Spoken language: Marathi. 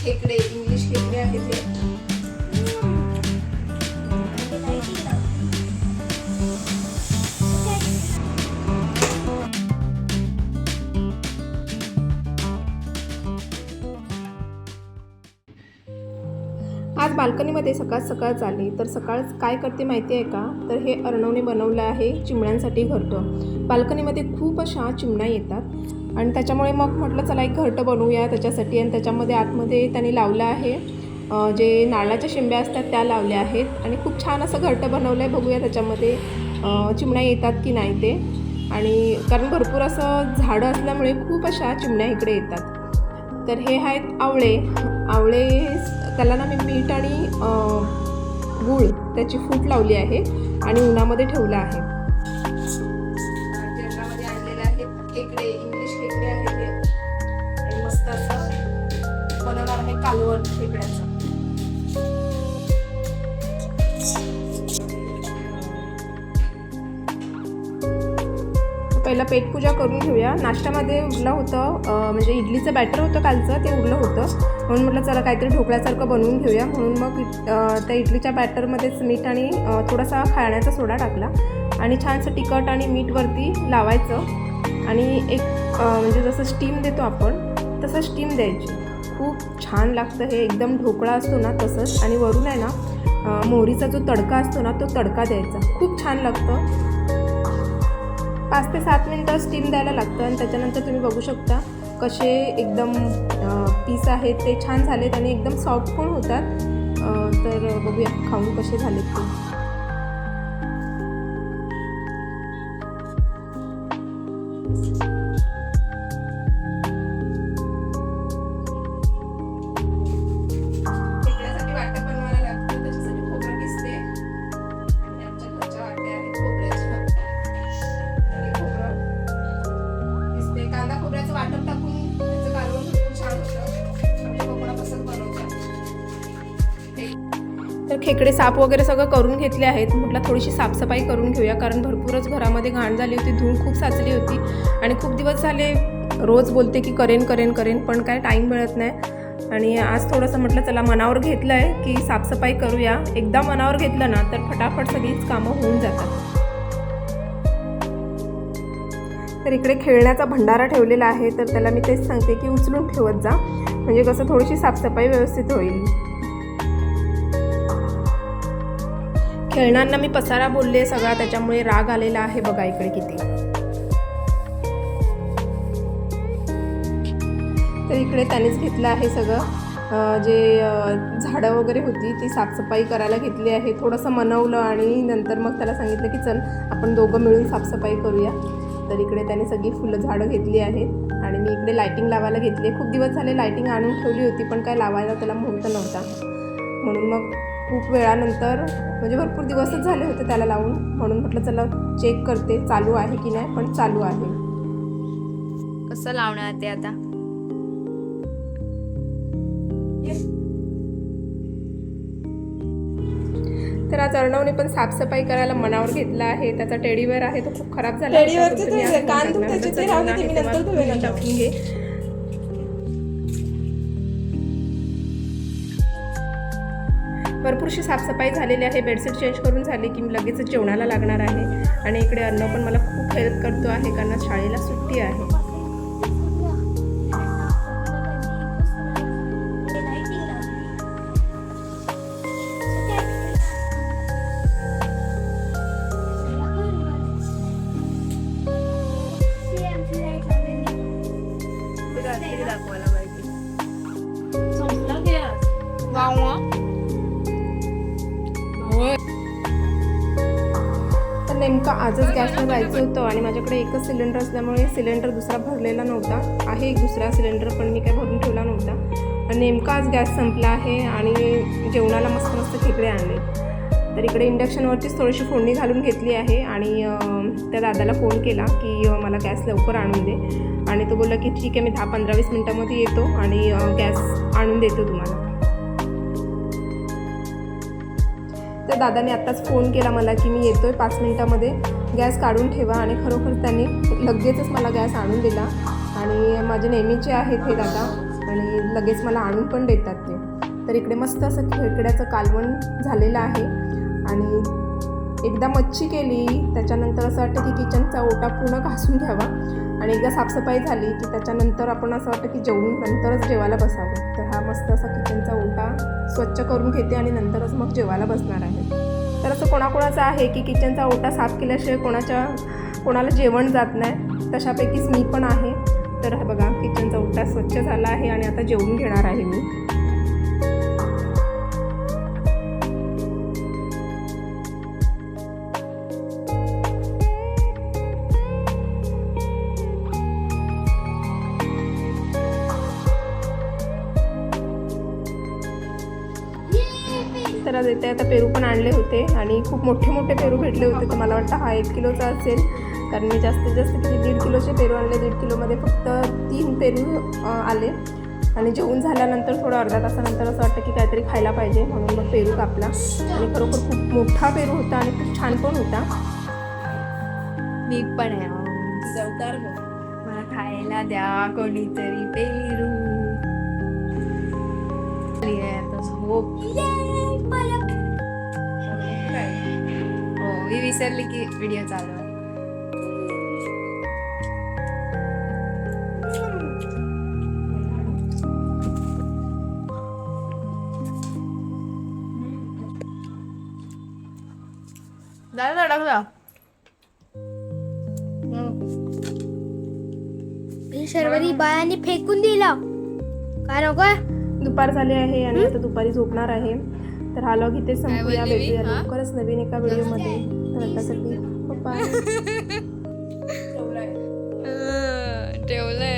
खेकडे, इंग्लिश खेकडे आहेत हे. आज बाल्कनीमध्ये सकाळ सकाळ आली तर सकाळ काय करते माहिती आहे का, तर हे अर्णवने बनवलं आहे चिमण्यांसाठी घरटं. बाल्कनीमध्ये खूप अशा चिमण्या येतात आणि त्याच्यामुळे मग म्हटलं चला एक घरटं बनवूया त्याच्यासाठी. आणि त्याच्यामध्ये आतमध्ये त्यांनी लावलं आहे जे नारळाच्या शेंब्या असतात त्या लावल्या आहेत आणि खूप छान असं घरटं बनवलं आहे. बघूया त्याच्यामध्ये चिमण्या येतात की नाही ते. आणि कारण भरपूर असं झाडं असल्यामुळे खूप अशा चिमण्या इकडे येतात. तर हे आहेत आवळे. आवळे त्याला ना मी मीठ आणि गूळ त्याची फूट लावली आहे आणि उन्हामध्ये ठेवलं आहे. जंगलामध्ये आणलेले आहेत खेकडे, इंग्लिश खेकडे आहेत हे. आणि मस्त असं बनवणार आहे कालवण खेकड्याचं. पहिला पेटपूजा करून घेऊया. नाश्त्यामध्ये उरलं होतं म्हणजे इडलीचं बॅटर होतं कालचं, ते उरलं होतं म्हणून म्हटलं चला काहीतरी ढोकळ्यासारखं बनवून घेऊया. म्हणून मग त्या इडलीच्या बॅटरमध्येच मीठ आणि थोडासा खाण्याचा सोडा टाकला आणि छानसं तिखट आणि मीठवरती लावायचं आणि एक म्हणजे जसं स्टीम देतो आपण तसं स्टीम द्यायची. खूप छान लागतं हे, एकदम ढोकळा असतो ना तसंच. आणि वरून आहे ना मोहरीचा जो तडका असतो ना तो तडका द्यायचा. खूप छान लागतं. 5 ते 7 मिनटं स्टीम द्यायला लागतं आणि त्याच्यानंतर तुम्ही बघू शकता कसे एकदम पीस आहेत ते छान झालेत आणि एकदम सॉफ्ट पण होतात. तर बघूया खाऊन कसे झालेत ते. तर खेकडे साफ वगैरे सगळं करून घेतले आहेत. म्हटलं थोडीशी साफसफाई करून घेऊया कारण भरपूरच घरामध्ये घाण झाली होती, धूळ खूप साचली होती आणि खूप दिवस झाले रोज बोलते की करेन पण काय टाईम मिळत नाही. आणि आज थोडंसं म्हटलं चला मनावर घेतलं आहे की साफसफाई करूया. एकदा मनावर घेतलं ना तर फटाफट सगळीच कामं होऊन जातात. तर इकडे खेळण्याचा भंडारा ठेवलेला आहे तर त्याला मी तेच सांगते की उचलून ठेवत जा म्हणजे कसं थोडीशी साफसफाई व्यवस्थित होईल. खेळण्यांना मी पसारा बोलले सगळा, त्याच्यामुळे राग आलेला आहे बघा इकडे किती. तर इकडे त्यानेच घेतलं आहे सगळं जे झाडं वगैरे होती ती साफसफाई करायला घेतली आहे. थोडंसं मनवलं आणि नंतर मग त्याला सांगितलं की चल आपण दोघं मिळून साफसफाई करूया. तर इकडे त्याने सगळी फुलं झाडं घेतली आहेत आणि मी इकडे लायटिंग लावायला घेतली आहे. खूप दिवस झाले लायटिंग आणून ठेवली होती पण काय लावायला त्याला मुहूर्त नव्हता. म्हणून मग खूप वेळानंतर म्हणजे भरपूर दिवसच झाले होते त्याला लावून, म्हणून म्हटलं चला चेक करते चालू आहे की नाही. पण चालू आहे. कसं लावणार ते आता. तर आज अर्णवने पण साफसफाई करायला मनावर घेतला आहे. त्याचा टेडीवेअर आहे तो खूप खराब झाला. टाकून घे. भरपूरशी साफसफाई झालेली आहे. बेडशीट चेंज करून झाली की मी लगेच जेवणाला लागणार आहे. आणि इकडे अर्णव पण मला खूप हेल्प करतो आहे कारण शाळेला सुट्टी आहे. दाखवायला पाहिजे. तर नेमकं आजच गॅसला जायचं होतं आणि माझ्याकडे एकच सिलेंडर असल्यामुळे सिलेंडर दुसरा भरलेला नव्हता. आहे एक दुसरा सिलेंडर पण मी काय भरून ठेवला नव्हता. आणि नेमका आज गॅस संपला आहे आणि जेवणाला मस्त मस्त खेकडे आणले. तर इकडे इंडक्शनवरतीच थोडीशी फोडणी घालून घेतली आहे आणि त्या दादाला फोन केला की मला गॅस लवकर आणून दे. आणि तो बोलला की ठीक आहे मी 10-15-20 मिनटामध्ये येतो आणि गॅस आणून देतो तुम्हाला. तर दादाने आत्ताच फोन केला मला की मी येतो आहे 5 मिनटामध्ये, गॅस काढून ठेवा. आणि खरोखर त्यांनी लगेचच मला गॅस आणून दिला. आणि माझे नेहमीचे आहेत हे दादा आणि लगेच मला आणून पण देतात ते. तर इकडे मस्त असं खेकड्याचं कालवण झालेलं आहे. आणि एकदा मच्छी केली त्याच्यानंतर असं वाटतं की किचनचा ओटा पूर्ण घासून घ्यावा आणि एकदा साफसफाई झाली की त्याच्यानंतर आपण असं वाटतं की जेवून नंतरच जेवायला बसावं. तर हा मस्त असा किचनचा ओटा स्वच्छ करून घेते आणि नंतरच मग जेवायला बसणार आहे. तर असं कोणाकोणाचं आहे की किचनचा ओटा साफ केल्याशिवाय कोणाला जेवण जात नाही, तशापैकीच मी पण आहे. तर हा बघा किचनचा ओटा स्वच्छ झाला आहे आणि आता जेवून घेणार आहे मी. तर इथे आता पेरू पण आणले होते आणि खूप मोठे मोठे पेरू भेटले होते. तर मला वाटतं हा 1 किलोचा असेल, कारण मी जास्तीत जास्त किती 1.5 किलोचे पेरू आणले. 1.5 किलोमध्ये फक्त 3 पेरू आले. आणि जेवून झाल्यानंतर थोडं अर्धा तासानंतर असं वाटतं की काहीतरी खायला पाहिजे, म्हणून मग पेरू कापला. आणि खरोखर खूप मोठा पेरू होता आणि खूप छान पण होता. मी पण आहे मला खायला द्या कोणीतरी पेरू. आता झोप. हो मी विसरली की व्हिडिओ चालू आहे. दादा टाकला सर्वरी बायाने फेकून दिला काय नको. दुपार झाली आहे आणि आता दुपारी झोपणार आहे. तर हा लॉग इथे संपूया. भेटूया लवकरच नवीन एका व्हिडिओमध्ये. तर आतासाठी पप्पा ठेवलंय